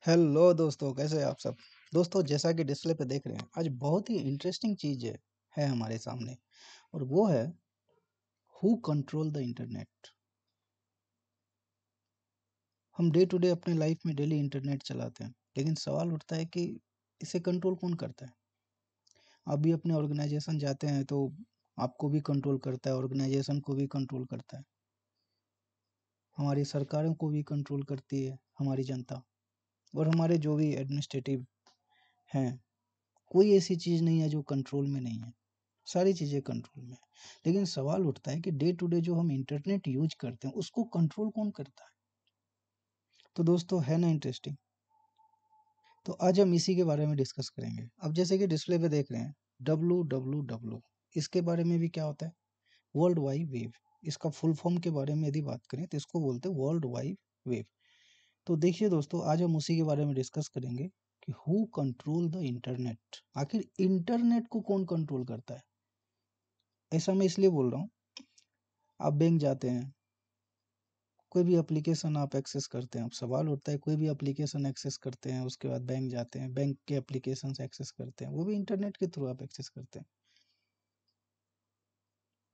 Hello दोस्तों, कैसे हैं आप सब। दोस्तों, जैसा कि डिस्प्ले पे देख रहे हैं, आज बहुत ही इंटरेस्टिंग चीज है हमारे सामने। और वो है हु कंट्रोल द इंटरनेट। हम डे टू डे अपने लाइफ में डेली इंटरनेट चलाते हैं, लेकिन सवाल उठता है कि इसे कंट्रोल कौन करता है। आप भी अपने ऑर्गेनाइजेशन जाते हैं तो आपको भी कंट्रोल करता है, ऑर्गेनाइजेशन को भी कंट्रोल करता है, हमारी सरकारों को भी कंट्रोल करती है हमारी जनता। और हमारे जो भी एडमिनिस्ट्रेटिव हैं, कोई ऐसी चीज़ नहीं है जो कंट्रोल में नहीं है, सारी चीज़ें कंट्रोल में है। लेकिन सवाल उठता है कि डे टू डे जो हम इंटरनेट यूज करते हैं उसको कंट्रोल कौन करता है। तो दोस्तों, है ना इंटरेस्टिंग। तो आज हम इसी के बारे में डिस्कस करेंगे। अब जैसे कि डिस्प्ले पे देख रहे हैं WWW, इसके बारे में भी क्या होता है, वर्ल्ड वाइड वेब। इसका फुल फॉर्म के बारे में यदि बात करें तो इसको बोलते हैं वर्ल्ड वाइड वेब। तो देखिए दोस्तों, आज हम उसी के बारे में डिस्कस करेंगे कि हु कंट्रोल द इंटरनेट। आखिर इंटरनेट को कौन कंट्रोल करता है। ऐसा मैं इसलिए बोल रहा हूँ, आप बैंक जाते हैं, कोई भी एप्लीकेशन आप एक्सेस करते हैं। अब सवाल उठता है, कोई भी एप्लीकेशन एक्सेस करते हैं, उसके बाद बैंक जाते हैं, बैंक के एप्लीकेशन से एक्सेस करते हैं, वो भी इंटरनेट के थ्रू आप एक्सेस करते हैं।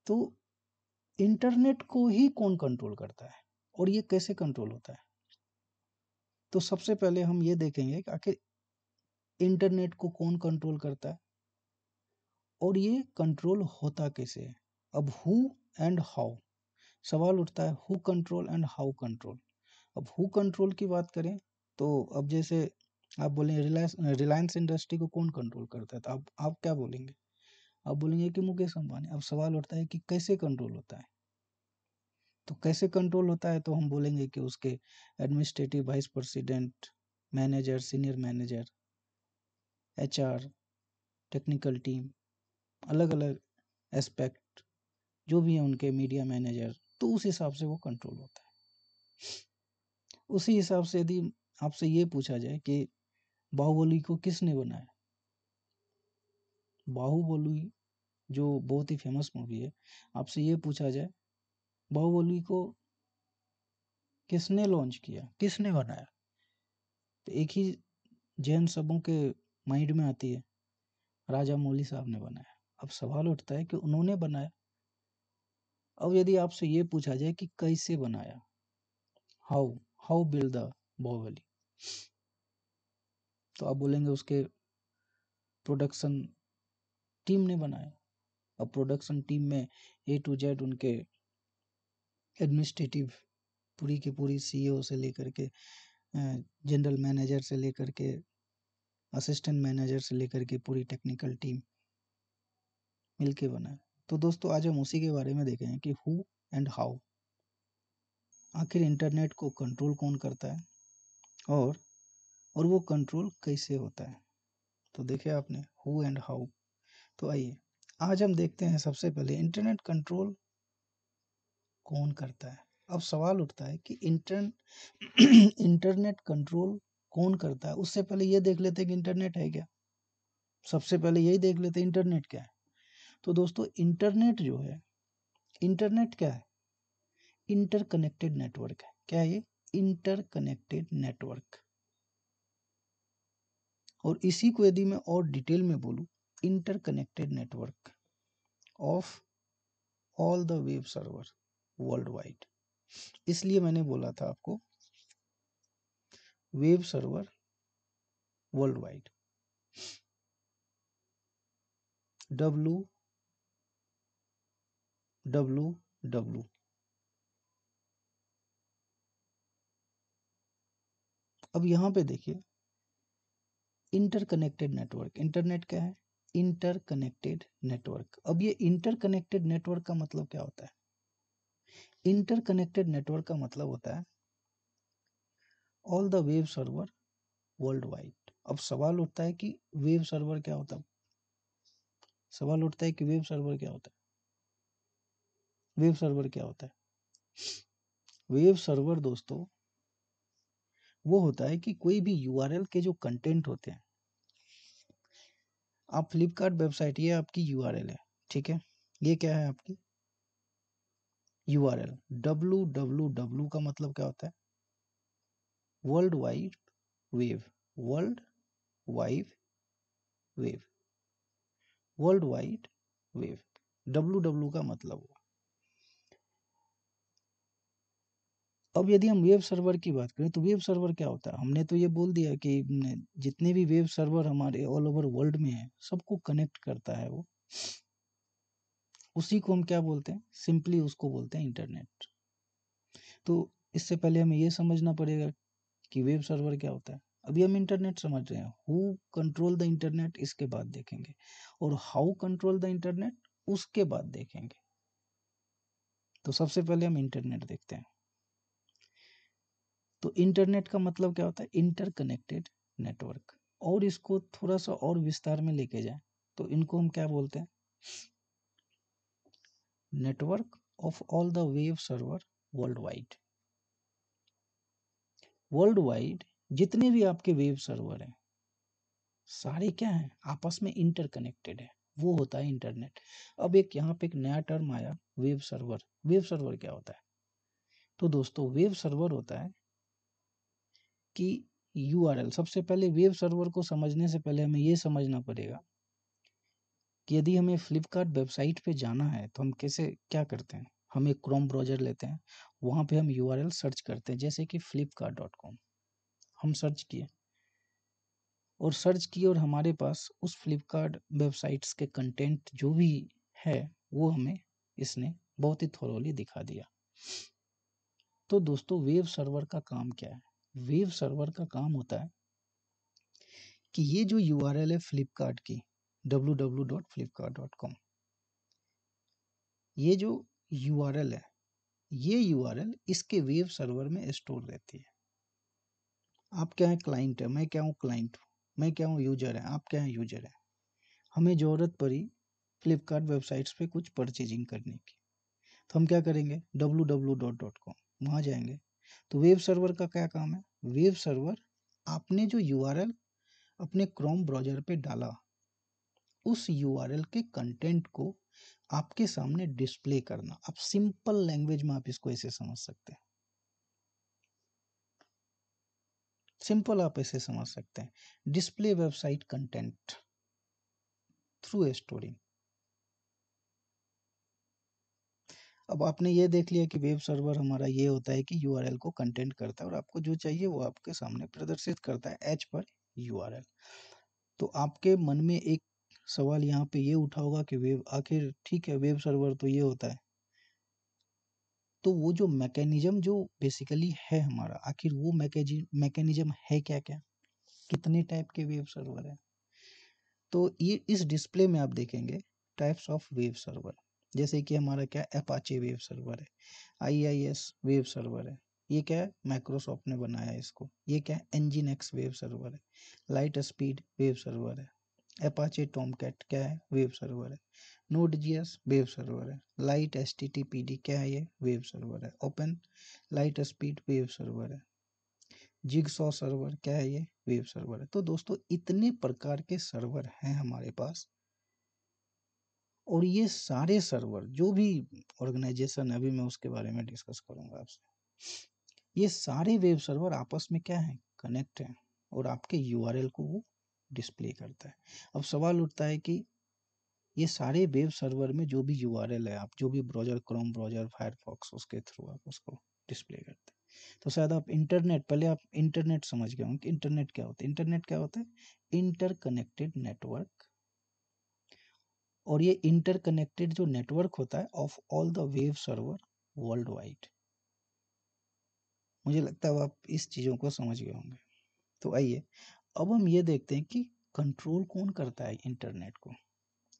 तो इंटरनेट को ही कौन कंट्रोल करता है और ये कैसे कंट्रोल होता है। तो सबसे पहले हम ये देखेंगे कि आखिर इंटरनेट को कौन कंट्रोल करता है और ये कंट्रोल होता कैसे है। अब हु एंड हाउ सवाल उठता है, who control and how control. अब हु कंट्रोल की बात करें तो अब जैसे आप बोलेंगे रिलायंस रिलायंस इंडस्ट्री को कौन कंट्रोल करता है, तो आप क्या बोलेंगे, आप बोलेंगे कि मुकेश अंबानी। अब सवाल उठता है कि कैसे कंट्रोल होता है। तो कैसे कंट्रोल होता है, तो हम बोलेंगे कि उसके administrative vice president, manager, senior manager, HR, technical team, अलग अलग एस्पेक्ट जो भी है उनके, मीडिया मैनेजर, तो उस हिसाब से वो कंट्रोल होता है। उसी हिसाब से यदि आपसे ये पूछा जाए कि बाहुबली को किसने बनाया, बाहुबली जो बहुत ही फेमस मूवी है, आपसे ये पूछा जाए बाहुबली को किसने लॉन्च किया, किसने बनाया, तो एक ही जैन सबों के माइंड में आती है, राजा मौली साहब ने बनाया। अब सवाल उठता है कि उन्होंने बनाया। अब यदि आपसे ये पूछा जाए कि कैसे बनाया, how how build the Baahubali, तो आप बोलेंगे उसके प्रोडक्शन टीम ने बनाया। अब प्रोडक्शन टीम में A to Z उनके एडमिनिस्ट्रेटिव पूरी की पूरी CEO से लेकर के जनरल मैनेजर से लेकर के असिस्टेंट मैनेजर से लेकर के पूरी टेक्निकल टीम मिलके बनाया। तो दोस्तों, आज हम उसी के बारे में देखेंगे कि हु एंड हाउ, आखिर इंटरनेट को कंट्रोल कौन करता है और वो कंट्रोल कैसे होता है। तो देखिए आपने हु एंड हाउ। तो आइए आज हम देखते हैं सबसे पहले इंटरनेट कंट्रोल कौन करता है। अब सवाल उठता है कि इंटरनेट कंट्रोल कौन करता है। उससे पहले ये देख लेते हैं कि इंटरनेट है क्या। सबसे पहले यही देख लेते हैं इंटरनेट क्या है। तो दोस्तों, इंटरनेट जो है, इंटरनेट क्या है, इंटरकनेक्टेड नेटवर्क है। क्या है ये, इंटरकनेक्टेड नेटवर्क। और इसी को यदि मैं और डिटेल में बोलूं, interconnected network of all the web server world wide. इसलिए मैंने बोला था आपको web server world wide, WWW। अब यहाँ पे देखिए, इंटरकनेक्टेड नेटवर्क, इंटरनेट क्या है, इंटरकनेक्टेड नेटवर्क। अब ये इंटरकनेक्टेड नेटवर्क का मतलब क्या होता है। इंटरकनेक्टेड नेटवर्क का मतलब होता है all the web server world wide. अब सवाल उठता है कि वेब सर्वर क्या होता है, सवाल उठता है कि वेब सर्वर क्या होता है, वेब सर्वर क्या होता है। वेब सर्वर दोस्तों वो होता है कि कोई भी URL के जो कंटेंट होते हैं, आप फ्लिपकार्ट वेबसाइट, ये आपकी URL है, ठीक है, ये क्या है आपकी URL। WWW का मतलब क्या होता है, world wide wave, world wide wave, world wide wave, WW का मतलब हुआ। अब यदि हम वेब सर्वर की बात करें तो वेब सर्वर क्या होता है? हमने तो ये बोल दिया कि जितने भी वेब सर्वर हमारे ऑल ओवर वर्ल्ड में है सबको कनेक्ट करता है वो, उसी को हम क्या बोलते हैं? सिंपली उसको बोलते हैं इंटरनेट। तो इससे पहले हमें ये समझना पड़ेगा कि वेब सर्वर क्या होता है। अभी हम इंटरनेट समझ रहे हैं, हु कंट्रोल द इंटरनेट इसके बाद देखेंगे, और हाउ कंट्रोल द इंटरनेट उसके बाद देखेंगे। तो सबसे पहले हम इंटरनेट देखते हैं। तो इंटरनेट का मतलब क्या होता है? Interconnected network. और इसको थोड़ा सा और विस्तार में लेके जाए तो इनको हम क्या बोलते हैं? Network of all the web server world wide. World wide जितने भी आपके वेब सर्वर हैं सारे क्या हैं? आपस में इंटरकनेक्टेड है, वो होता है इंटरनेट। अब एक यहाँ पे एक नया टर्म आया, वेब सर्वर। वेब सर्वर क्या होता है? तो दोस्तों वेब सर्वर होता है कि URL, सबसे पहले वेब सर्वर को समझने से पहले हमें ये समझना पड़ेगा कि यदि हमें फ्लिपकार्ट वेबसाइट पे जाना है तो हम कैसे क्या करते हैं? हम एक क्रोम ब्राउज़र लेते हैं, वहाँ पे हम URL सर्च करते हैं, जैसे कि flipkart.com हम सर्च किए और हमारे पास उस फ्लिपकार्ट वेबसाइट्स के कंटेंट जो भी है वो हमें इसने बहुत ही थॉरोली दिखा दिया। तो दोस्तों वेब सर्वर का काम क्या है? वेब सर्वर का काम होता है कि ये जो URL है फ्लिपकार्ट की, www.flipkart.com, ये जो URL है, ये URL इसके वेब सर्वर में स्टोर रहती है। आप क्या है? क्लाइंट है, मैं क्या हूँ? क्लाइंट हूँ। मैं क्या हूँ? यूजर है, आप क्या है? यूजर है। हमें ज़रूरत पड़ी फ्लिपकार्ट वेबसाइट्स पे कुछ परचेजिंग करने की, तो हम क्या करेंगे? www.com वहाँ जाएंगे। तो वेब सर्वर का क्या काम है? वेब सर्वर आपने जो URL अपने क्रोम ब्राउज़र पे डाला, उस URL के कंटेंट को आपके सामने डिस्प्ले करना। अब सिंपल लैंग्वेज में आप इसको ऐसे समझ सकते हैं, सिंपल आप ऐसे समझ सकते हैं, display website content through storing. अब आपने ये देख लिया कि वेब सर्वर हमारा ये होता है कि URL को कंटेंट करता है और आपको जो चाहिए वो आपके सामने प्रदर्शित करता है एज पर URL। तो आपके मन में एक सवाल यहाँ पे ये उठा होगा कि वेब, आखिर ठीक है वेब सर्वर तो ये होता है, तो वो जो मैकेनिज्म जो बेसिकली है हमारा, आखिर वो मैकेनिज्म है क्या क्या? कितने टाइप के वेब सर्वर है? तो ये इस डिस्प्ले में आप देखेंगे टाइप्स ऑफ वेब सर्वर, जैसे कि हमारा क्या अपाचे वेब सर्वर है, IIS वेब सर्वर है, ये क्या है? माइक्रोसॉफ्ट ने बनाया है इसको। ये क्या है? Nginx वेब सर्वर है, लाइट स्पीड वेब सर्वर है, अपाचे टॉमकैट क्या है? वेब सर्वर है, Node.js वेब सर्वर है, लाइट HTTPD क्या है? ये वेब सर्वर है, open light speed web server है, जिगसॉ सर्वर क्या है? ये वेब सर्वर है। तो दोस्तों इतने प्रकार के सर्वर हैं हमारे पास, और ये सारे सर्वर जो भी ऑर्गेनाइजेशन है, अभी मैं उसके बारे में डिस्कस करूंगा आपसे, ये सारे वेब सर्वर आपस में क्या है? कनेक्ट हैं, और आपके URL को वो डिस्प्ले करता है। अब सवाल उठता है कि ये सारे वेब सर्वर में जो भी URL है, आप जो भी ब्राउज़र, क्रोम ब्राउज़र, फायरफॉक्स, उसके थ्रू आप उसको डिस्प्ले करते हैं। तो शायद आप इंटरनेट, पहले आप इंटरनेट समझ गए होंगे कि इंटरनेट क्या होता है। इंटरनेट क्या होता है? Interconnected network. और ये इंटरकनेक्टेड जो नेटवर्क होता है of all the web server world wide. मुझे लगता है आप इस चीज़ों को समझ गए होंगे। तो आइए अब हम ये देखते हैं कि कंट्रोल कौन करता है इंटरनेट को।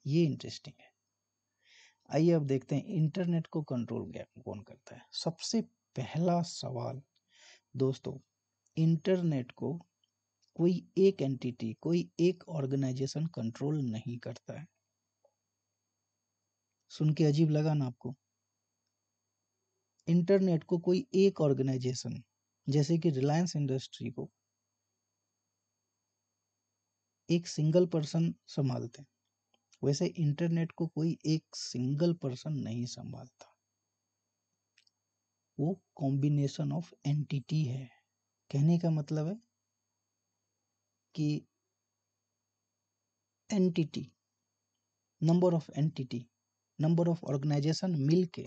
ये इंटरेस्टिंग है। आइए अब देखते हैं इंटरनेट को कंट्रोल कौन करता है। सबसे पहला सवाल दोस्तों, इंटरनेट को कोई एक एंटिटी, कोई एक ऑर्गेनाइजेशन कंट्रोल नहीं करता है। सुन के अजीब लगा ना आपको? इंटरनेट को कोई एक ऑर्गेनाइजेशन, जैसे कि रिलायंस इंडस्ट्री को एक सिंगल पर्सन संभालते हैं, वैसे इंटरनेट को कोई एक सिंगल पर्सन नहीं संभालता। वो कॉम्बिनेशन ऑफ एंटिटी है। कहने का मतलब है कि entity, number of entity, number of organization मिलके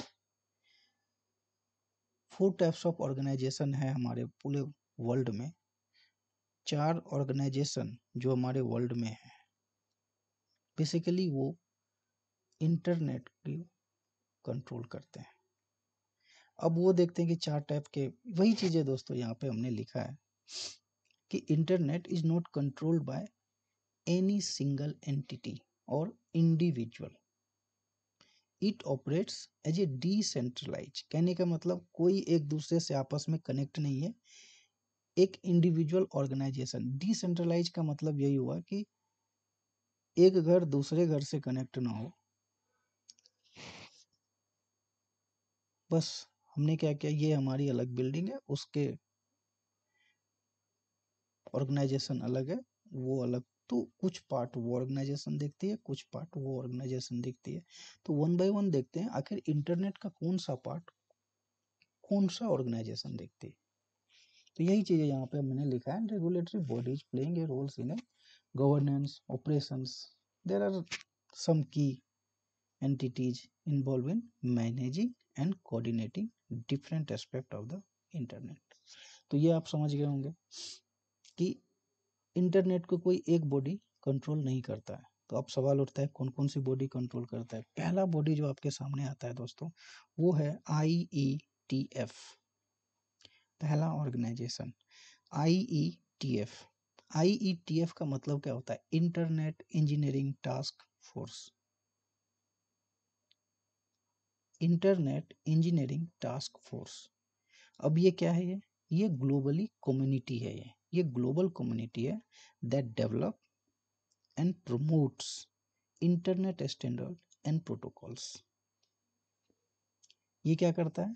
4 टाइप्स ऑफ ऑर्गेनाइजेशन है हमारे पूरे वर्ल्ड में। 4 ऑर्गेनाइजेशन जो हमारे वर्ल्ड में है बेसिकली वो इंटरनेट की कंट्रोल करते हैं। अब वो देखते हैं कि 4 टाइप के, वही चीजें दोस्तों यहाँ पे हमने लिखा है कि internet is not controlled by any single entity और individual, it operates as a decentralise. कहने का मतलब कोई एक दूसरे से आपस में कनेक्ट नहीं है, एक इंडिविजुअल ऑर्गेनाइजेशन। डिसेंट्रलाइज का मतलब यही हुआ कि एक घर दूसरे घर से कनेक्ट ना हो, बस हमने क्या किया, ये हमारी अलग बिल्डिंग है, उसके ऑर्गेनाइजेशन अलग है, वो अलग, तो कुछ पार्ट वो ऑर्गेनाइजेशन देखती है, कुछ पार्ट वो ऑर्गेनाइजेशन देखती है। तो वन बाय वन देखते हैं आखिर इंटरनेट का कौन सा पार्ट कौन सा ऑर्गेनाइजेशन देखती है। तो यही चीजें यहाँ पे मैंने लिखा है, regulatory bodies playing a roles in a governance operations, there are some key entities involved in managing and coordinating different aspect of the internet। तो ये आप समझ गए होंगे कि इंटरनेट को कोई एक बॉडी कंट्रोल नहीं करता है। तो अब सवाल उठता है कौन कौन सी बॉडी कंट्रोल करता है। पहला बॉडी जो आपके सामने आता है दोस्तों वो है IETF, पहला ऑर्गेनाइजेशन IETF। IETF का मतलब क्या होता है, internet engineering task force, internet engineering task force. अब ये क्या है, ये ग्लोबली कम्युनिटी है, ये ग्लोबल कम्युनिटी है that develop and promotes internet standard and protocols. ये क्या करता है,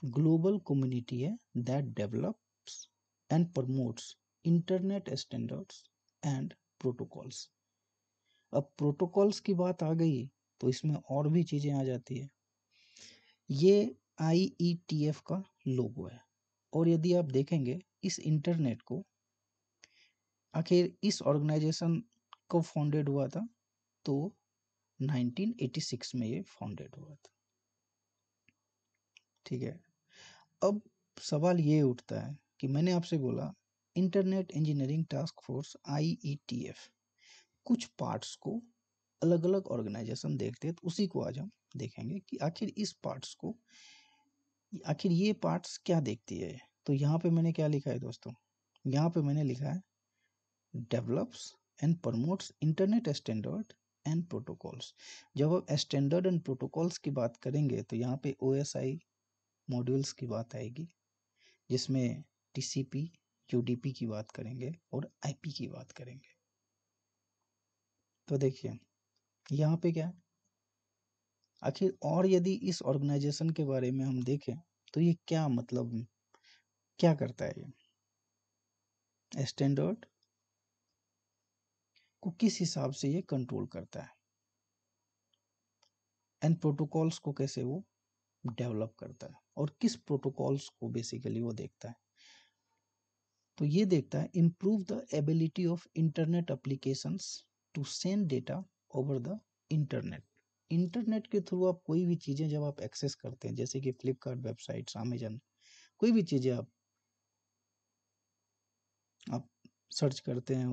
ग्लोबल कम्युनिटी है that develops and promotes internet standards and protocols. अब प्रोटोकॉल्स की बात आ गई तो इसमें और भी चीजें आ जाती है। ये IETF का लोगो है, और यदि आप देखेंगे इस इंटरनेट को, आखिर इस ऑर्गेनाइजेशन को फाउंडेड हुआ था तो 1986 में ये फाउंडेड हुआ था, ठीक है। अब सवाल ये उठता है कि मैंने आपसे बोला internet engineering task force IETF कुछ पार्ट्स को अलग अलग ऑर्गेनाइजेशन देखते हैं, तो उसी को आज हम देखेंगे कि आखिर इस पार्ट्स को, आखिर ये पार्ट्स क्या देखती है। तो यहाँ पे मैंने क्या लिखा है दोस्तों, यहाँ पे मैंने लिखा है develops and promotes internet standard and protocols. जब आप स्टैंडर्ड एंड प्रोटोकॉल्स की बात करेंगे तो यहाँ पे OSI मॉड्यूल्स की बात आएगी, जिसमें TCP UDP की बात करेंगे और IP की बात करेंगे। तो देखिए यहाँ पे क्या है, आखिर और यदि इस ऑर्गेनाइजेशन के बारे में हम देखें तो ये क्या मतलब क्या करता है, ये स्टैंडर्ड को किस हिसाब से ये कंट्रोल करता है एंड प्रोटोकॉल्स को कैसे वो डेवलप करता है, और किस प्रोटोकॉल्स को बेसिकली वो देखता है। तो ये देखता है improve the ability of internet applications to send data over the internet. Internet के थ्रू आप कोई भी चीजें जब आप एक्सेस करते हैं, जैसे कि फ्लिपकार्ट वेबसाइट्स, अमेजन, कोई भी चीजें आप सर्च करते हैं,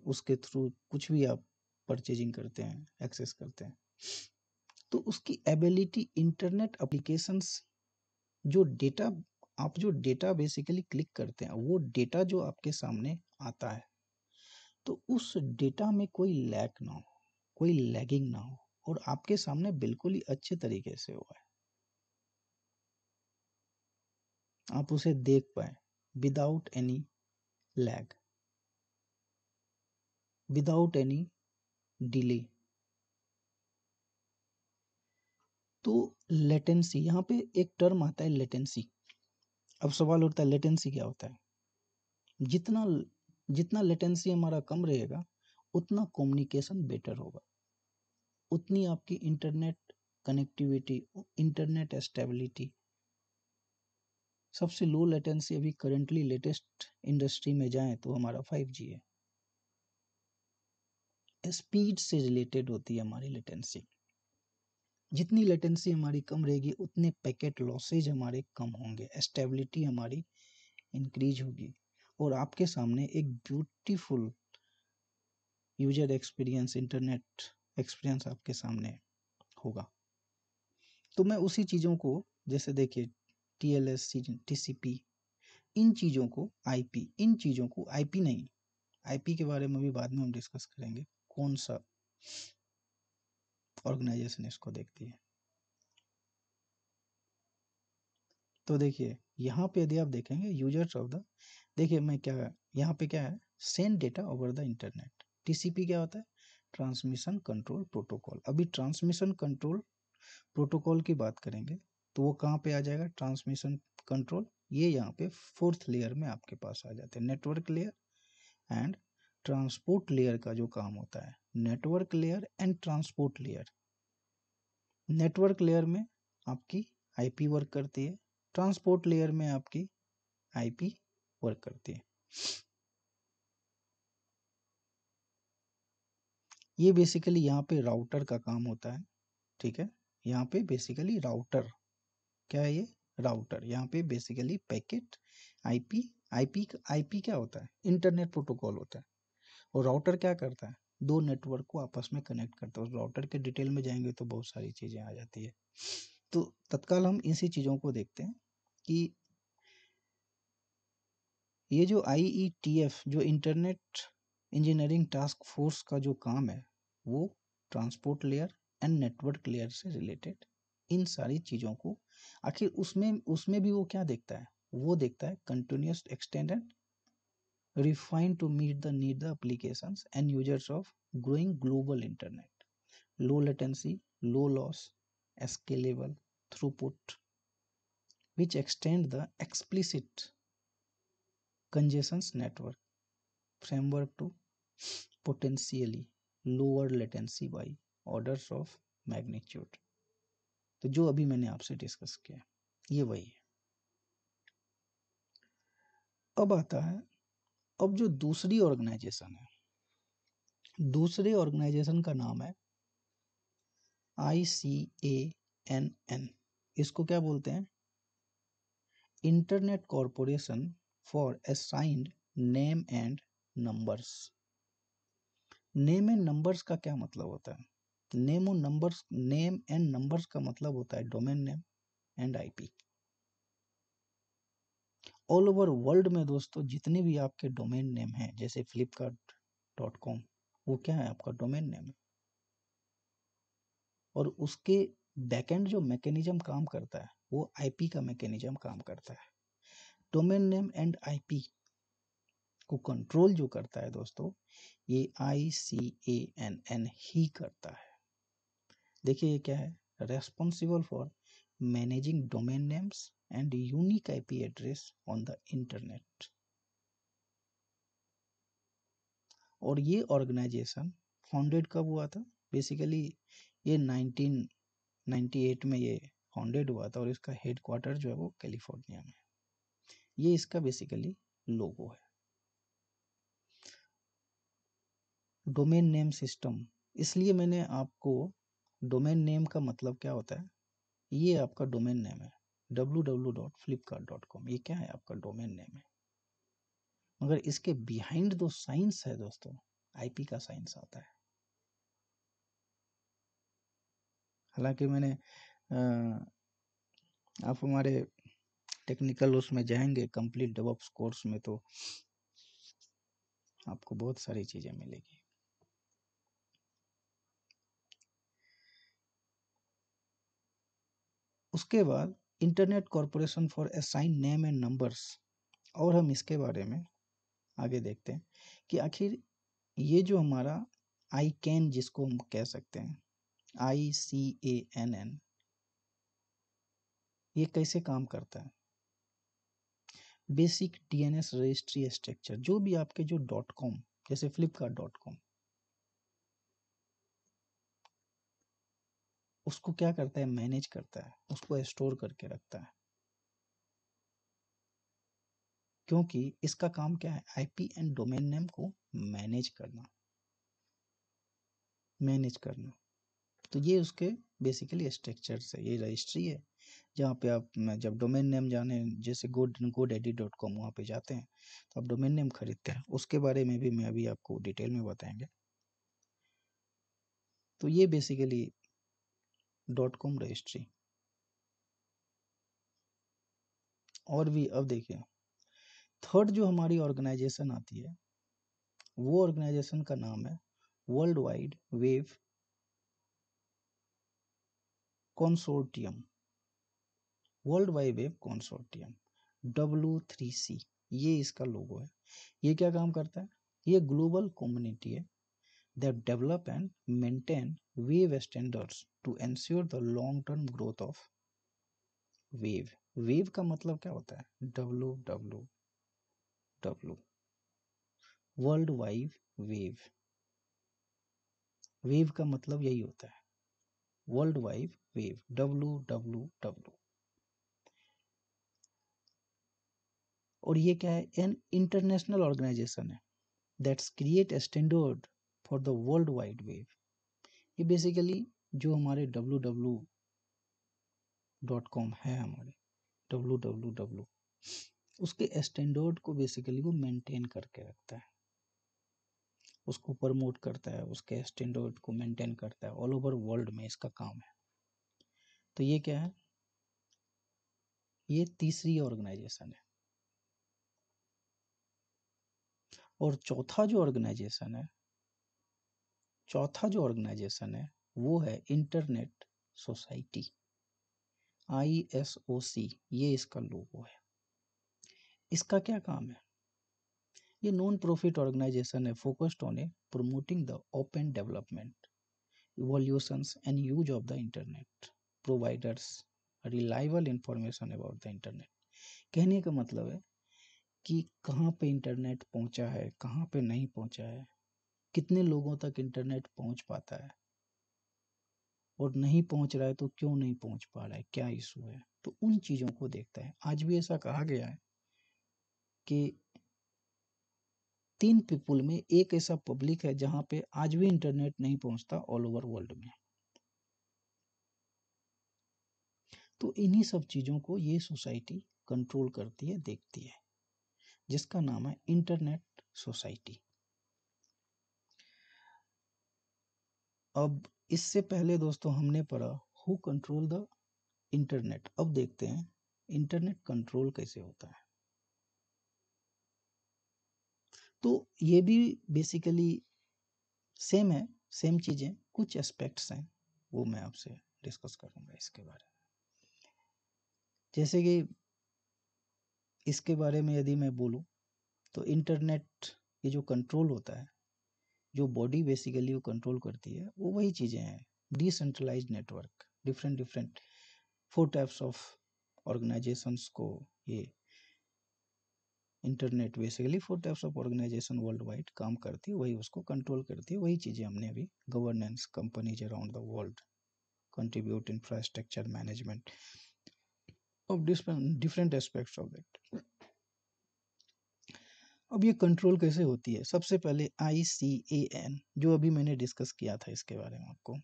उसके थ्रू कुछ भी आप परचेजिंग करते हैं, एक्सेस करते हैं, तो उसकी एबिलिटी इंटरनेट एप्लीकेशंस, जो डेटा आप जो डेटा बेसिकली क्लिक करते हैं, वो डेटा जो आपके सामने आता है तो उस डेटा में कोई लैग ना हो, कोई लैगिंग ना हो, और आपके सामने बिल्कुल ही अच्छे तरीके से हुआ है, आप उसे देख पाए without any lag, without any delay. तो लेटेंसी, यहाँ पे एक टर्म आता है लेटेंसी। अब सवाल उठता है लेटेंसी क्या होता है। जितना जितना लेटेंसी हमारा कम रहेगा उतना कम्युनिकेशन बेटर होगा, उतनी आपकी इंटरनेट कनेक्टिविटी, इंटरनेट स्टेबिलिटी। सबसे लो लेटेंसी अभी करंटली लेटेस्ट इंडस्ट्री में जाए तो हमारा 5G है, स्पीड से रिलेटेड होती है हमारी लेटेंसी। जितनी लेटेंसी हमारी कम रहेगी उतने पैकेट लॉसेज हमारे कम होंगे, स्टेबिलिटी हमारी इंक्रीज होगी और आपके सामने एक beautiful user experience, internet experience आपके सामने होगा। तो मैं उसी चीज़ों को, जैसे देखिए TLS, TCP, इन चीज़ों को IP, इन चीज़ों को IP नहीं, IP के बारे में भी बाद में हम डिस्कस करेंगे, कौन सा ऑर्गेनाइजेशन इसको देखती है। तो देखिए यहाँ पे यदि आप देखेंगे यूजर्स ऑफ द, देखिए मैं क्या, यहाँ पे क्या है, send data over the internet. TCP क्या होता है, ट्रांसमिशन कंट्रोल प्रोटोकॉल। अभी ट्रांसमिशन कंट्रोल प्रोटोकॉल की बात करेंगे तो वो कहाँ पे आ जाएगा, ट्रांसमिशन कंट्रोल, ये यहाँ पे फोर्थ लेयर में आपके पास आ जाते हैं। Network layer and transport layer का जो काम होता है, network layer and transport layer. Network layer में आपकी IP वर्क करती है, ट्रांसपोर्ट लेयर में आपकी IP वर्क करती है। ये बेसिकली यहाँ पे राउटर का काम होता है, ठीक है। यहाँ पे बेसिकली राउटर क्या है, ये राउटर, यहाँ पे बेसिकली पैकेट IP, IP क्या होता है, इंटरनेट प्रोटोकॉल होता है। और राउटर क्या करता है, दो नेटवर्क को आपस में कनेक्ट करता है। और राउटर के डिटेल में जाएंगे तो बहुत सारी चीज़ें आ जाती है। तो तत्काल हम इसी चीज़ों को देखते हैं कि ये जो IETF, जो इंटरनेट इंजीनियरिंग टास्क फोर्स का जो काम है, वो transport layer and network layer से रिलेटेड इन सारी चीज़ों को, आखिर उसमें उसमें भी वो क्या देखता है, वो देखता है continuous extended refined to meet the need the applications and users of growing global internet, low latency, low loss, scalable throughput, which extend the explicit congestions network framework to potentially lower latency by orders of magnitude। तो जो अभी मैंने आपसे discuss किया ये वही है। अब आता है, अब जो दूसरी ऑर्गेनाइजेशन है, दूसरे ऑर्गेनाइजेशन का नाम है ICANN। इसको क्या बोलते हैं, internet corporation for assigned name and numbers. Name and numbers का क्या मतलब होता है, नेम और नंबर्स, नेम एंड नंबर्स का मतलब होता है domain name and IP। All over world में दोस्तों जितने भी आपके डोमेन नेम हैं, जैसे flipkart.com, वो क्या है, आपका डोमेन नेम है। और उसके बैकएंड जो मैकेनिज्म काम करता है वो IP का मैकेनिज्म काम करता है। डोमेन नेम एंड IP को कंट्रोल जो करता है दोस्तों, ये ICANN ही करता है। देखिए ये क्या है, responsible for managing domain names and unique IP address on the internet. और ये ऑर्गेनाइजेशन फाउंडेड कब हुआ था, बेसिकली ये 1998 में ये फाउंडेड हुआ था और इसका हेडक्वार्टर जो है वो कैलिफोर्निया में। ये इसका बेसिकली लोगो है। डोमेन नेम सिस्टम, इसलिए मैंने आपको, डोमेन नेम का मतलब क्या होता है, ये आपका डोमेन नेम है www.flipkart.com, ये क्या है, आपका डोमेन नेम है। मगर इसके बिहाइंड दो साइंस है दोस्तों, IP का साइंस आता है। हालांकि मैंने आप हमारे टेक्निकल उसमें जाएंगे कंप्लीट डेवऑप्स कोर्स में तो आपको बहुत सारी चीजें मिलेगी। उसके बाद internet corporation for assign name and numbers, और हम इसके बारे में आगे देखते हैं कि आखिर ये जो हमारा ICANN, जिसको हम कह सकते हैं ICANN, ये कैसे काम करता है। बेसिक DNS रजिस्ट्री स्ट्रक्चर, जो भी आपके जो .com, जैसे flipkart.com, उसको क्या करता है, मैनेज करता है, उसको स्टोर करके रखता है। क्योंकि इसका काम क्या है, IP एंड डोमेन नेम को मैनेज करना। मैनेज करना। तो ये उसके बेसिकली स्ट्रक्चर्स है। ये रजिस्ट्री है जहाँ पे आप जब डोमेन नेम जाने, जैसे godaddy.com वहाँ पे जाते हैं तो आप डोमेन नेम खरीदते हैं, उसके बारे में भी मैं अभी आपको डिटेल में बताएंगे। तो ये बेसिकली .com रजिस्ट्री। और भी अब देखिए, थर्ड जो हमारी ऑर्गेनाइजेशन आती है वो ऑर्गेनाइजेशन का नाम है world wide web consortium. World wide web consortium, W3C, ये इसका लोगो है। ये क्या काम करता है? ये ग्लोबल कम्युनिटी है that develop and maintain wave standards to ensure the long term growth of wave। wave का मतलब क्या होता है? WWW, world wide wave. Wave का मतलब यही होता है, वर्ल्ड वाइड वेव, WWW। और ये क्या है? एन इंटरनेशनल ऑर्गेनाइजेशन है that's create a standard for the world wide wave। ये बेसिकली जो हमारे www.com है, हमारे www, उसके स्टैंडर्ड को बेसिकली वो मेंटेन करके रखता है, उसको प्रमोट करता है, उसके स्टैंडर्ड को मेंटेन करता है ऑल ओवर वर्ल्ड में, इसका काम है। तो ये क्या है? ये तीसरी ऑर्गेनाइजेशन है। और चौथा जो ऑर्गेनाइजेशन है वो है इंटरनेट सोसाइटी, ISOC, ये इसका लोगो है। इसका क्या काम है? ये नॉन प्रॉफिट ऑर्गेनाइजेशन है focused on promoting the open development, evolutions and use of the internet, providers reliable information about the internet। कहने का मतलब है कि कहाँ पे इंटरनेट पहुंचा है, कहाँ पे नहीं पहुंचा है, कितने लोगों तक इंटरनेट पहुंच पाता है, और नहीं पहुंच रहा है तो क्यों नहीं पहुंच पा रहा है, क्या इशू है, तो उन चीज़ों को देखता है। आज भी ऐसा कहा गया है कि 3 पीपुल में एक ऐसा पब्लिक है जहाँ पे आज भी इंटरनेट नहीं पहुंचता ऑल ओवर वर्ल्ड में। तो इन्हीं सब चीज़ों को ये सोसाइटी कंट्रोल करती है, देखती है, जिसका नाम है इंटरनेट सोसाइटी। अब इससे पहले दोस्तों हमने पढ़ा हु कंट्रोल द इंटरनेट। अब देखते हैं इंटरनेट कंट्रोल कैसे होता है। तो ये भी बेसिकली सेम है, सेम चीज़ें, कुछ एस्पेक्ट्स हैं वो मैं आपसे डिस्कस करूंगा इसके बारे में। जैसे कि इसके बारे में यदि मैं बोलूं तो इंटरनेट ये जो कंट्रोल होता है, जो बॉडी बेसिकली वो कंट्रोल करती है, वो वही चीज़ें हैं, decentralized network, different different 4 types of organizations को ये internet basically 4 types of organization world wide काम करती है, वही उसको कंट्रोल करती है। वही चीज़ें हमने अभी governance, companies around the world contribute infrastructure management of different aspects of that. अब ये कंट्रोल कैसे होती है? सबसे पहले ICAN, जो अभी मैंने डिस्कस किया था इसके बारे में आपको,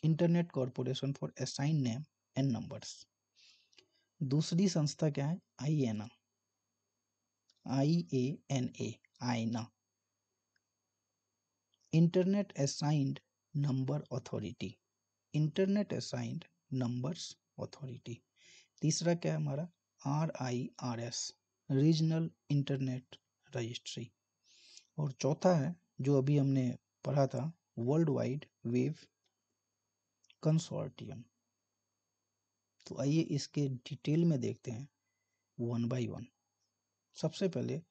internet corporation for assign name and numbers. दूसरी संस्था क्या है? IANA, IANA, आईना, internet assigned number authority, internet assigned numbers authority. तीसरा क्या है हमारा? RIRS, regional internet registry. और चौथा है जो अभी हमने पढ़ा था, वर्ल्ड वाइड वेव कंसोर्टियम। तो आइए इसके डिटेल में देखते हैं वन बाय वन। सबसे पहले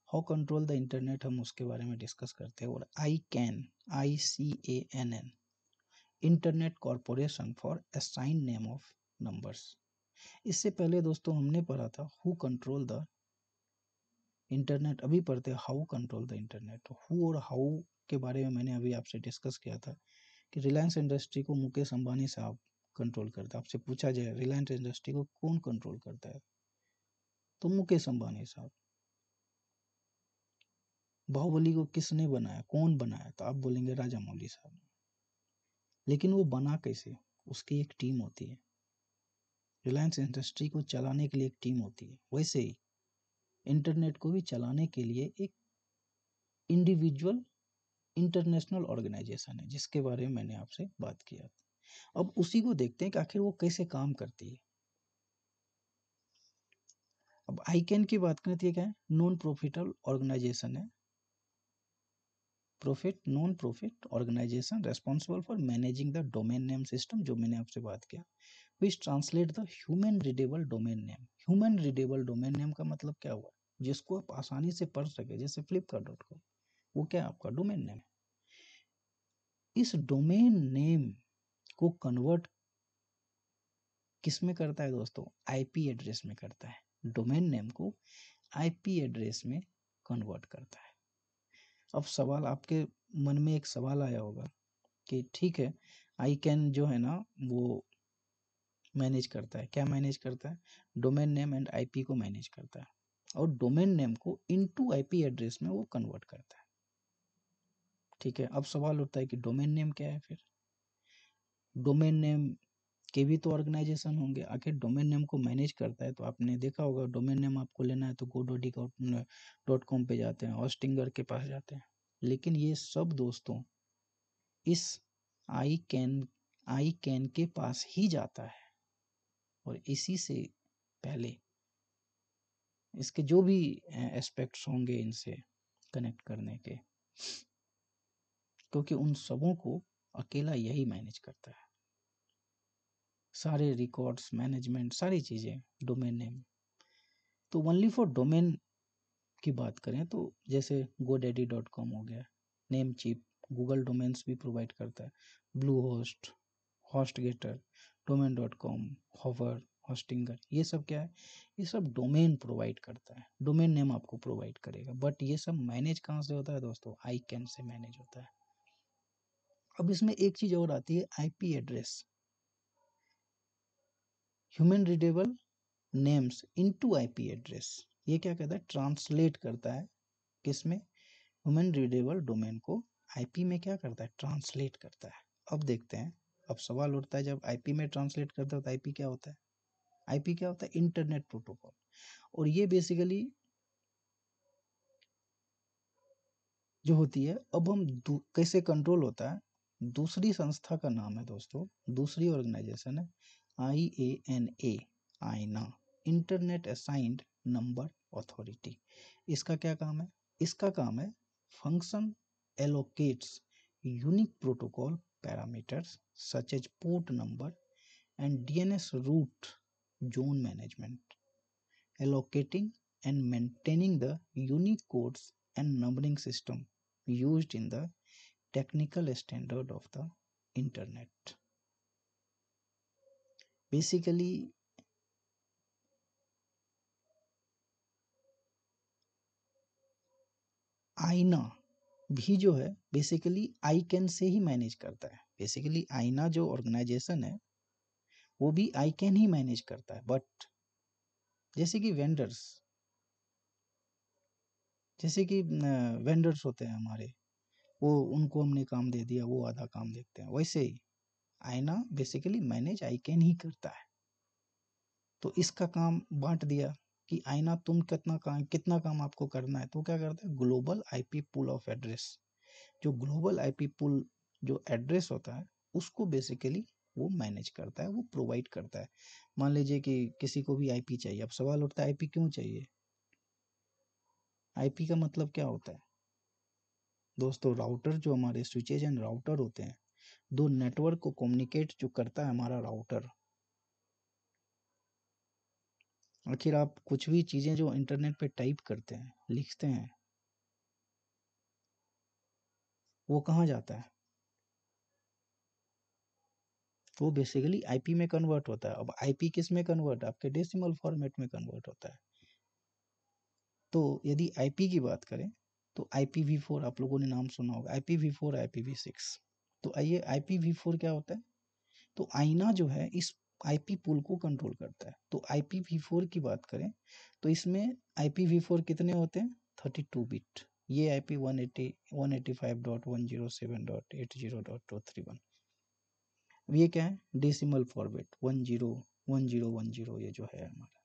हाउ कंट्रोल द इंटरनेट, हम उसके बारे में डिस्कस करते हैं। और ICAN, internet corporation for assign name of numbers. इससे पहले दोस्तों हमने पढ़ा था हु कंट्रोल द इंटरनेट, अभी पढ़ते हैं how control the internet. Who और हाउ के बारे में मैंने अभी आपसे डिस्कस किया था कि रिलायंस इंडस्ट्री को मुकेश अंबानी साहब कंट्रोल करता है। आपसे पूछा जाए रिलायंस इंडस्ट्री को कौन कंट्रोल करता है, तो मुकेश अंबानी साहब। बाहुबली को किसने बनाया, कौन बनाया, तो आप बोलेंगे राजा मौली साहब। लेकिन वो बना कैसे? उसकी एक टीम होती है। रिलायंस इंडस्ट्री को चलाने के लिए एक टीम होती है, वैसे ही इंटरनेट को भी चलाने के लिए एक इंडिविजुअल इंटरनेशनल ऑर्गेनाइजेशन है, जिसके बारे में मैंने आपसे बात किया था। अब उसी को देखते हैं कि आखिर वो कैसे काम करती है। अब आईकैन की बात करें तो ये क्या है? नॉन प्रॉफिटेबल ऑर्गेनाइजेशन है, non profit organisation responsible for managing the domain name system, जो मैंने आपसे बात किया, which translate the human readable domain name. Human readable domain name का मतलब क्या हुआ? जिसको आप आसानी से पढ़ सके, जैसे flipkart.com, वो क्या आपका डोमेन नेम है। इस डोमेन नेम को कन्वर्ट किस में करता है दोस्तों? आईपी एड्रेस में करता है। डोमेन नेम को आईपी एड्रेस में कन्वर्ट करता है। अब सवाल आपके मन में एक सवाल आया होगा कि ठीक है, आईकैन जो है ना वो मैनेज करता है, क्या मैनेज करता है? डोमेन नेम एंड आईपी को मैनेज करता है, और डोमेन नेम को इनटू आईपी एड्रेस में वो कन्वर्ट करता है। ठीक है, अब सवाल उठता है कि डोमेन नेम क्या है? फिर डोमेन नेम के भी तो ऑर्गेनाइजेशन होंगे, आखिर डोमेन नेम को मैनेज करता है। तो आपने देखा होगा, डोमेन नेम आपको लेना है तो godaddy.com पे जाते हैं, हॉस्टिंगर के पास जाते हैं। लेकिन ये सब दोस्तों इस आई कैन के पास ही जाता है, और इसी से पहले इसके जो भी एस्पेक्ट्स होंगे इनसे कनेक्ट करने के, क्योंकि उन सबों को अकेला यही मैनेज करता है। सारे रिकॉर्ड्स, मैनेजमेंट, सारी चीज़ें डोमेन नेम। तो ओनली फॉर डोमेन की बात करें तो जैसे godaddy.com हो गया, नेम चिप, गूगल डोमेन्स भी प्रोवाइड करता है, ब्लू होस्ट, हॉस्टगेटर, डोमेन.com, हॉवर, हॉस्टिंगर, ये सब क्या है? ये सब डोमेन प्रोवाइड करता है, डोमेन नेम आपको प्रोवाइड करेगा। बट ये सब मैनेज कहाँ से होता है दोस्तों? आईकैन से मैनेज होता है। अब इसमें एक चीज और आती है, IP address, human readable names into IP address. ये क्या कहता है? ट्रांसलेट करता है किसमें? ह्यूमन रीडेबल डोमेन को आईपी में क्या करता है? ट्रांसलेट करता है। अब देखते हैं, अब सवाल उठता है, जब आईपी में ट्रांसलेट करता है तो आईपी क्या होता है? आईपी क्या होता है? Internet protocol. और ये बेसिकली जो होती है, अब हम कैसे कंट्रोल होता है? दूसरी संस्था का नाम है दोस्तों, दूसरी ऑर्गेनाइजेशन है IANA, आईना, इंटरनेट असाइंड नंबर अथॉरिटी। इसका क्या काम है? इसका काम है function allocates unique protocol parameters such as port number and DNS root zone management, allocating and maintaining the unique codes and numbering system used in the technical standard of the internet. Basically आईना भी जो है basically आईकैन से ही manage करता है। Basically आईना जो organisation है वो भी आईकैन ही मैनेज करता है। बट जैसे कि वेंडर्स होते हैं हमारे, वो उनको हमने काम दे दिया, वो आधा काम देखते हैं, वैसे ही आईना बेसिकली मैनेज आईकैन ही करता है। तो इसका काम बांट दिया कि आईना तुम कितना काम आपको करना है। तो क्या करता है? Global IP pool of address, जो ग्लोबल आईपी पूल जो एड्रेस होता है उसको बेसिकली वो मैनेज करता है, वो प्रोवाइड करता है। मान लीजिए कि किसी को भी आईपी चाहिए। अब सवाल उठता है आईपी क्यों चाहिए? आईपी का मतलब क्या होता है दोस्तों? राउटर, जो हमारे स्विचेज एंड राउटर होते हैं, दो नेटवर्क को कम्युनिकेट जो करता है हमारा राउटर। आखिर आप कुछ भी चीजें जो इंटरनेट पे टाइप करते हैं, लिखते हैं, वो कहाँ जाता है? वो बेसिकली आईपी में कन्वर्ट होता है। अब आईपी किस में कन्वर्ट? आपके डेसिमल फॉर्मेट में कन्वर्ट होता है। तो यदि आईपी की बात करें तो IPv4 आप लोगों ने नाम सुना होगा, IPv4, IPv6। तो आइए, IPv4 क्या होता है? तो आईना जो है इस आईपी पूल को कंट्रोल करता है। तो IPv4 की बात करें तो इसमें IPv4 कितने होते हैं? 32 बिट। ये IP 185.107.80.231। ये क्या है, डेसिमल फॉर्मेट 101010 ये जो है हमारा।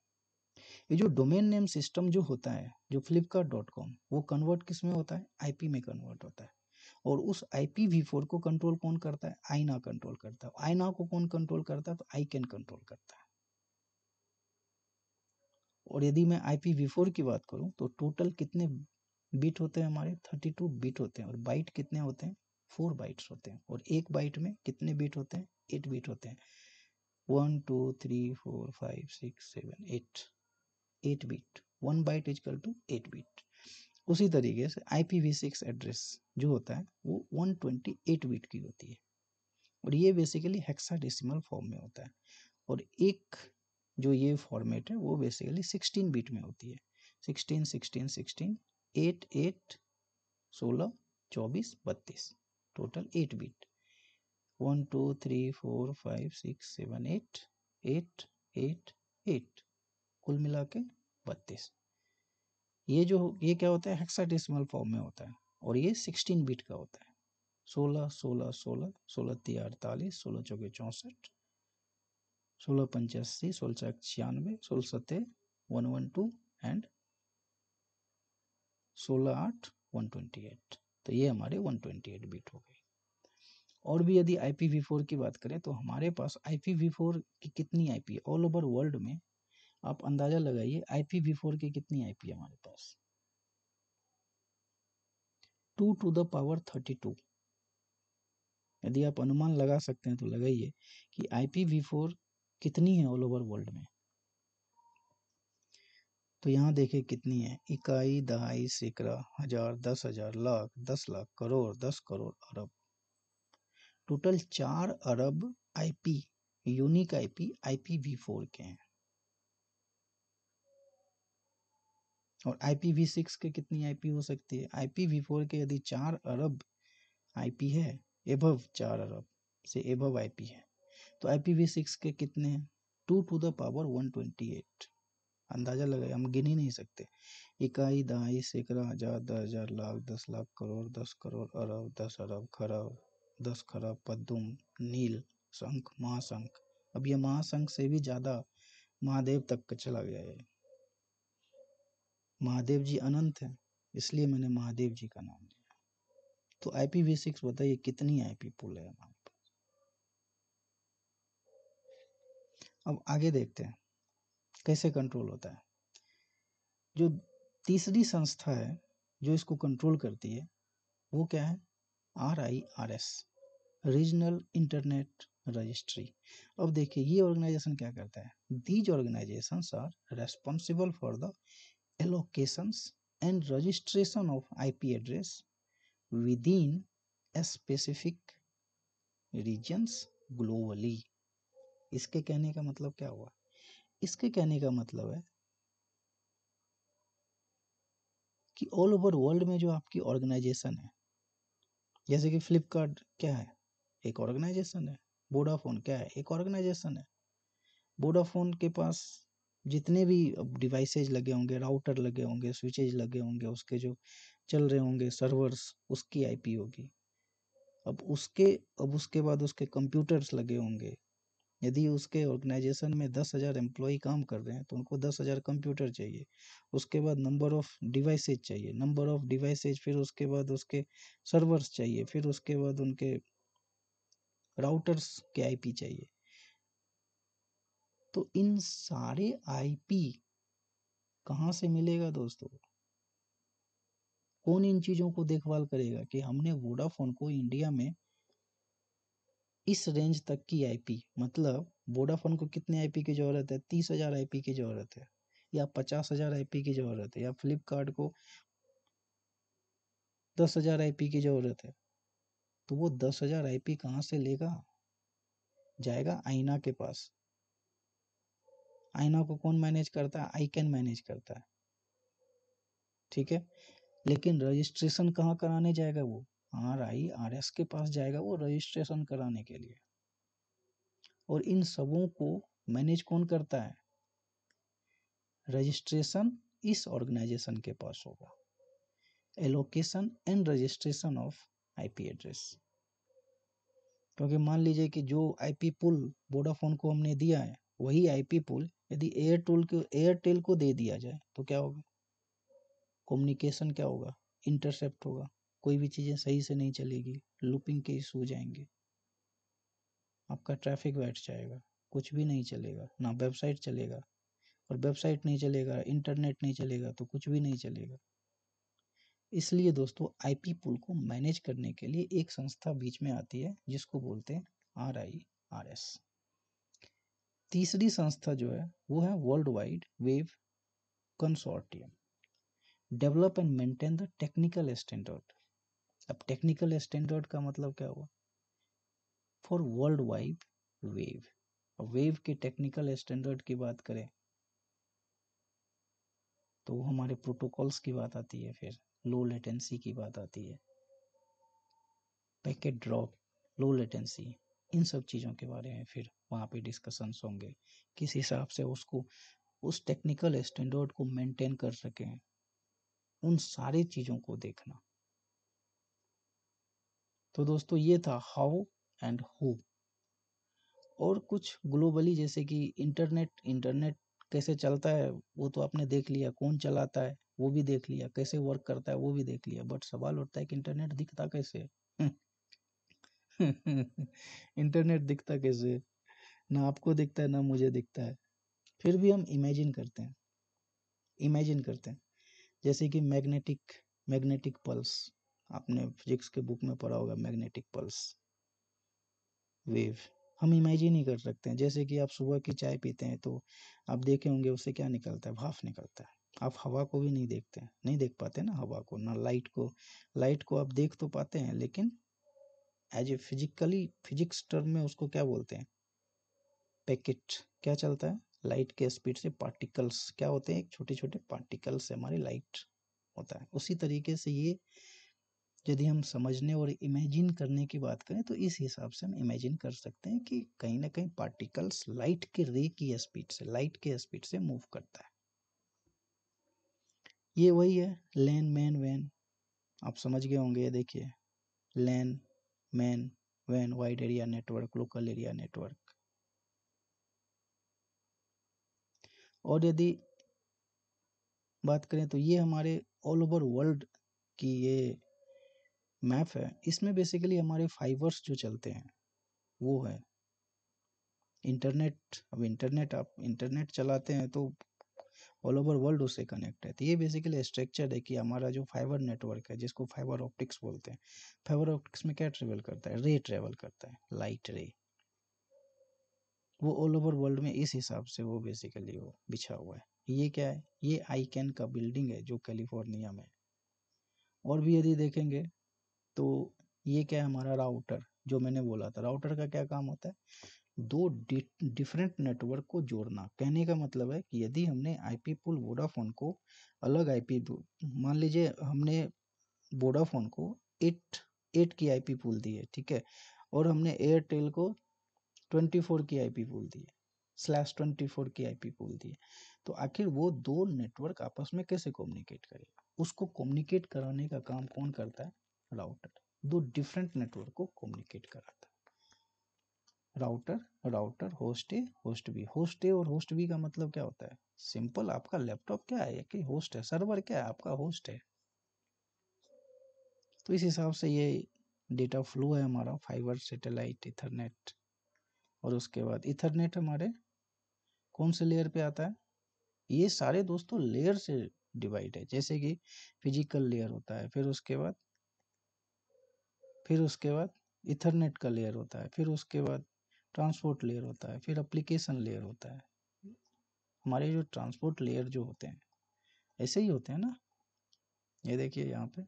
ये जो डोमेन नेम सिस्टम जो होता है, जो flipkart.com, वो कन्वर्ट किस में होता है, आईपी में कन्वर्ट होता है। और उस IPv4 को कंट्रोल कौन करता है, आईना कंट्रोल करता है। आईना को कौन कंट्रोल करता है, तो आईकैन कंट्रोल करता है। और यदि मैं IPv4 की बात करूं तो टोटल कितने बिट होते हैं हमारे, 32 बिट होते हैं। और बाइट कितने होते हैं, 4 बाइट्स होते हैं। और एक बाइट में कितने बिट होते हैं, 8 बिट होते हैं। 1 2 3 4 5 6 7 8 bit. 1 byte equal to 8 bit. उसी तरीके से IPv6 एड्रेस जो होता है वो 128 बिट की होती है। और ये बेसिकली हेक्साडेसिमल फॉर्म में होता है। और एक जो ये फॉर्मेट है वो बेसिकली 16 बिट में होती है। 16 16 16 8 8 16 24 32, टोटल 8 बिट। 1 2 3 4 5 6 7 8 8 8 8, कुल मिला के 32। ये क्या होता है, हेक्साडेसिमल फॉर्म में होता है। और ये 16 बिट का होता है। 16 16 16 16 3 48 16 चौके 64 16 85 16 96 16 7 112 एंड 16 8 128। तो ये हमारे 128 बिट हो गए। और भी यदि IPv4 की बात करें तो हमारे पास IPv4 की कितनी आईपी है ऑल ओवर वर्ल्ड में, आप अंदाजा लगाइए IPv4 की कितनी आईपी है हमारे पास, 2 टू द पावर 32। यदि आप अनुमान लगा सकते हैं तो लगाइए कि IPv4 कितनी है ऑल ओवर वर्ल्ड में। तो यहाँ देखिए कितनी है, इकाई, दहाई, सैकड़ा, हजार, 10,000, लाख, 10 लाख, करोड़, 10 करोड़, अरब। टोटल 4 अरब आईपी, यूनिक आईपी IPv4 के हैं। और IPv6 के कितनी आईपी हो सकती है, IPv4 के यदि 4 अरब आईपी है, एबव 4 अरब से एबव आईपी है, तो IPv6 के कितने हैं, 2 टू द पावर 128। अंदाजा लगाए, हम गिन ही नहीं सकते। इकाई, दहाई, सैकड़ा, हजार, 10,000, लाख, 10 लाख, करोड़, 10 करोड़, अरब, 10 अरब, खरब, 10 खरब, पद्दुम, नील, शंख, महाशंख। अब ये महाशंख से भी ज्यादा महादेव तक का चला गया है। महादेव जी अनंत है, इसलिए मैंने महादेव जी का नाम लिया। तो IPv6 बताइए कितनी आईपी पुल है हमारे पास। अब आगे देखते हैं कैसे कंट्रोल होता है। जो तीसरी संस्था है जो इसको कंट्रोल करती है वो क्या है, RIRS, रीजनल इंटरनेट रजिस्ट्री। अब देखिए ये ऑर्गेनाइजेशन क्या करता है, these organizations are responsible for the allocations and registration of IP address within a specific regions globally. इसके कहने का मतलब क्या हुआ, इसके कहने का मतलब है कि ऑल ओवर वर्ल्ड में जो आपकी ऑर्गेनाइजेशन है, जैसे कि फ्लिपकार्ट क्या है, एक ऑर्गेनाइजेशन है। वोडाफोन क्या है, एक ऑर्गेनाइजेशन है। वोडाफोन के पास जितने भी डिवाइसेज लगे होंगे, राउटर लगे होंगे, स्विचेज लगे होंगे, उसके जो चल रहे होंगे सर्वर्स, उसकी आईपी होगी। अब उसके बाद उसके कंप्यूटर्स लगे होंगे। यदि उसके ऑर्गेनाइजेशन में 10,000 एम्प्लॉय काम कर रहे हैं तो उनको 10,000 कंप्यूटर चाहिए। उसके बाद नंबर ऑफ डिवाइसेज चाहिए, नंबर ऑफ डिवाइसेज, फिर उसके बाद उसके सर्वर्स चाहिए, फिर उसके बाद उनके राउटर्स के आईपी चाहिए। तो इन सारे आईपी कहाँ से मिलेगा दोस्तों, कौन इन चीजों को देखभाल करेगा कि हमने वोडाफोन को इंडिया में इस रेंज तक की आईपी, मतलब वोडाफोन को कितने आईपी की जरूरत है, 30,000 आईपी की जरूरत है, या 50,000 आईपी की जरूरत है, या फ्लिपकार्ट को 10,000 आईपी की जरूरत है, तो वो 10,000 आईपी कहाँ से लेगा, जाएगा आईना के पास। आईना को कौन मैनेज करता है, आईकैन मैनेज करता है, ठीक है। लेकिन रजिस्ट्रेशन कहाँ कराने जाएगा, वो RIRS के पास जाएगा वो रजिस्ट्रेशन कराने के लिए। और इन सबों को मैनेज कौन करता है, रजिस्ट्रेशन इस ऑर्गेनाइजेशन के पास होगा। Allocation and registration of IP address, क्योंकि मान लीजिए कि जो आईपी पुल वोडाफोन को हमने दिया है, वही आईपी पुल यदि एयरटेल को दे दिया जाए तो क्या होगा? कम्युनिकेशन क्या होगा? इंटरसेप्ट होगा, कोई भी चीज़ें सही से नहीं चलेगी, लूपिंग के इशू हो जाएंगे, आपका ट्रैफिक बैठ जाएगा, कुछ भी नहीं चलेगा, ना वेबसाइट चलेगा, और वेबसाइट नहीं चलेगा, इंटरनेट नहीं चलेगा तो कुछ भी नहीं चलेगा। इसलिए दोस्तों आईपी पुल को मैनेज करने के लिए एक संस्था बीच में आती है जिसको बोलते हैं RIRS। तीसरी संस्था जो है वो है world wide wave consortium, develop and maintain the technical standard. अब टेक्निकल स्टैंडर्ड का मतलब क्या हुआ? For world wide wave. Wave के टेक्निकल स्टैंडर्ड की बात करें तो हमारे प्रोटोकॉल्स की बात आती है, फिर लो लेटेंसी की बात आती है, पैकेट ड्रॉप, लो लेटेंसी, इन सब चीज़ों के बारे में फिर वहाँ पे डिस्कशंस होंगे, किस हिसाब से उसको उस टेक्निकल स्टैंडर्ड को मेंटेन कर सकें, उन सारी चीज़ों को देखना। तो दोस्तों ये था हाउ एंड हु। और कुछ ग्लोबली जैसे कि इंटरनेट कैसे चलता है वो तो आपने देख लिया, कौन चलाता है वो भी देख लिया, कैसे वर्क करता है वो भी देख लिया, बट सवाल उठता है कि इंटरनेट दिखता कैसे है? इंटरनेट दिखता कैसे है? ना आपको दिखता है ना मुझे दिखता है, फिर भी हम इमेजिन करते हैं जैसे कि मैग्नेटिक पल्स, आपने फिजिक्स के बुक में पढ़ा होगा, मैग्नेटिक पल्स वेव, हम इमेजिन ही कर सकते हैं। जैसे कि आप सुबह की चाय पीते हैं तो आप देखे होंगे उससे क्या निकलता है? भाप निकलता है। आप हवा को भी नहीं देखते हैं, नहीं देख पाते ना हवा को, ना लाइट को आप देख तो पाते हैं, लेकिन एज ए फिजिक्स टर्म में उसको क्या बोलते हैं? पैकेट। क्या चलता है? लाइट के स्पीड से पार्टिकल्स क्या होते हैं? एक छोटे छोटे पार्टिकल्स से हमारी लाइट होता है। उसी तरीके से ये यदि हम समझने और इमेजिन करने की बात करें तो इस हिसाब से हम इमेजिन कर सकते हैं कि कहीं ना कहीं पार्टिकल्स लाइट के रे की स्पीड से मूव करता है। ये वही है लैन मैन वैन, आप समझ गए होंगे। ये देखिए लैन मैन वैन, wide area network, local area network. और यदि बात करें तो ये हमारे ऑल ओवर वर्ल्ड की ये मैप है। इसमें बेसिकली हमारे फाइबर्स जो चलते हैं वो है इंटरनेट। अब आप इंटरनेट चलाते हैं तो ऑल ओवर वर्ल्ड उससे कनेक्ट है। तो ये बेसिकली स्ट्रक्चर है कि हमारा जो फाइबर नेटवर्क है, जिसको फाइबर ऑप्टिक्स बोलते हैं, फाइबर ऑप्टिक्स में क्या ट्रेवल करता है? रे ट्रेवल करता है, लाइट रे। वो ऑल ओवर वर्ल्ड में इस हिसाब से वो बेसिकली वो बिछा हुआ है। ये क्या है? ये आईकैन का बिल्डिंग है जो कैलिफोर्निया में। और भी यदि देखेंगे तो ये क्या है? हमारा राउटर, जो मैंने बोला था, राउटर का क्या काम होता है? दो डिफरेंट नेटवर्क को जोड़ना। कहने का मतलब है कि यदि हमने आईपी पुल वोडाफोन को अलग आईपी, मान लीजिए हमने वोडाफोन को 8 की आईपी पुल दी है, ठीक है, और हमने एयरटेल को 24 की आईपी पुल दी है, /24 की आईपी पुल दी है, तो आखिर वो दो नेटवर्क आपस में कैसे कम्युनिकेट करेगा? उसको कम्युनिकेट कराने का काम कौन करता है? राउटर। दो डिफरेंट नेटवर्क को कम्युनिकेट कराता है राउटर। होस्ट ए और होस्ट बी का मतलब क्या होता है? सिंपल, आपका लैपटॉप क्या है कि होस्ट है, सर्वर क्या है? आपका होस्ट है। तो इस हिसाब से ये डेटा फ्लो है हमारा, फाइबर, सैटेलाइट, इथरनेट। और उसके बाद इथरनेट हमारे कौन से लेयर पे आता है? ये सारे दोस्तों लेयर से डिवाइड है। जैसे कि फिजिकल लेयर होता है, फिर उसके बाद इथरनेट का लेयर होता है, फिर उसके बाद ट्रांसपोर्ट लेयर होता है, फिर एप्लीकेशन लेयर होता है। हमारे जो ट्रांसपोर्ट लेयर जो होते हैं ऐसे ही होते हैं ना। ये देखिए यहाँ पे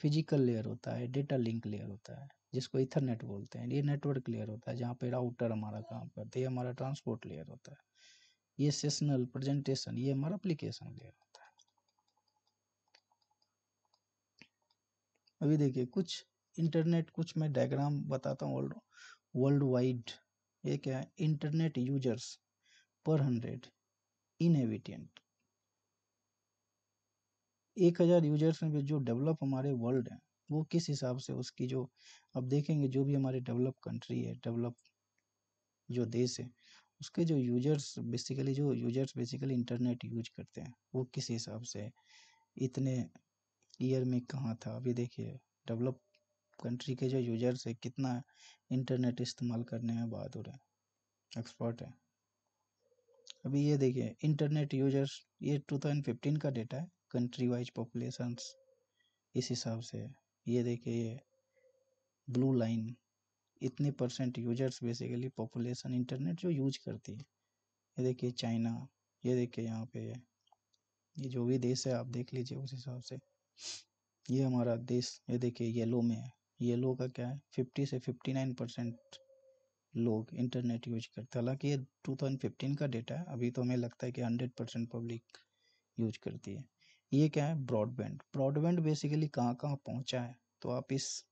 फिजिकल लेयर होता है, डेटा लिंक लेयर होता है जिसको इथरनेट बोलते हैं, ये नेटवर्क लेयर होता है जहाँ पे राउटर हमारा काम करता है, ये हमारा ट्रांसपोर्ट लेयर होता है, ये सेशनल प्रेजेंटेशन, ये हमारा एप्लीकेशन लेयर होता है। अभी देखिए कुछ इंटरनेट, कुछ मैं डायग्राम बताता हूँ। वर्ल्ड वाइड ये क्या है? इंटरनेट यूजर्स पर 100 इनहेबिटेंट। 1000 यूजर्स में भी जो डेवलप हमारे वर्ल्ड है वो किस हिसाब से उसकी जो अब देखेंगे जो भी हमारे डेवलप कंट्री है, डेवलप जो देश है, उसके जो यूजर्स बेसिकली इंटरनेट यूज करते हैं, वो किस हिसाब से इतने ईयर में कहाँ था। अभी देखिए डेवलप कंट्री के जो यूजर्स है कितना इंटरनेट इस्तेमाल करने में बहादुर है, एक्सपर्ट है। अभी ये देखिए इंटरनेट यूजर्स, ये 2015 का डेटा है, कंट्री वाइज पॉपुलेशंस इस हिसाब से है। ये देखिए ये ब्लू लाइन, इतने percent users basically population internet जो यूज करती है। ये देखिए चाइना, ये देखिए यहाँ पे ये जो भी देश है आप देख लीजिए उस हिसाब से। ये हमारा देश, ये देखिए येलो में है, येलो का क्या है 50 से 59% लोग इंटरनेट यूज करते हैं। हालांकि ये 2015 का डेटा है, अभी तो हमें लगता है कि 100% पब्लिक यूज करती है। ये क्या है ब्रॉडबैंड, ब्रॉडबैंड बेसिकली कहाँ कहाँ पहुँचा है तो आप इस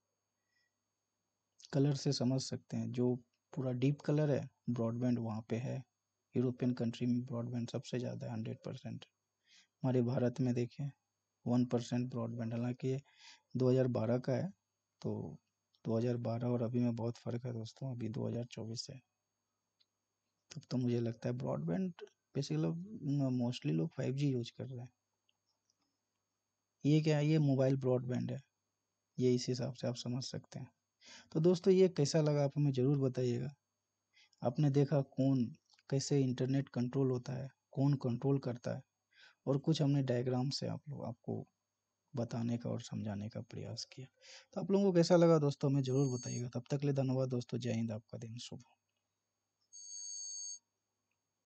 कलर से समझ सकते हैं। जो पूरा डीप कलर है ब्रॉडबैंड वहाँ पे है। यूरोपियन कंट्री में ब्रॉडबैंड सबसे ज़्यादा है 100%। हमारे भारत में देखें 1% ब्रॉडबैंड, हालांकि ये 2012 का है। तो 2012 और अभी में बहुत फ़र्क है दोस्तों, अभी 2024 है। तब तो मुझे लगता है ब्रॉडबैंड बेसिकली मोस्टली लोग 5G यूज कर रहे हैं। ये क्या है, ये मोबाइल ब्रॉडबैंड है, ये इस हिसाब से आप समझ सकते हैं। तो दोस्तों ये कैसा लगा आप हमें ज़रूर बताइएगा। आपने देखा कौन कैसे इंटरनेट कंट्रोल होता है, कौन कंट्रोल करता है, और कुछ हमने डायग्राम से आपको बताने का और समझाने का प्रयास किया। तो आप लोगों को कैसा लगा दोस्तों हमें ज़रूर बताइएगा। तब तक के लिए धन्यवाद दोस्तों, जय हिंद, आपका दिन शुभ हो।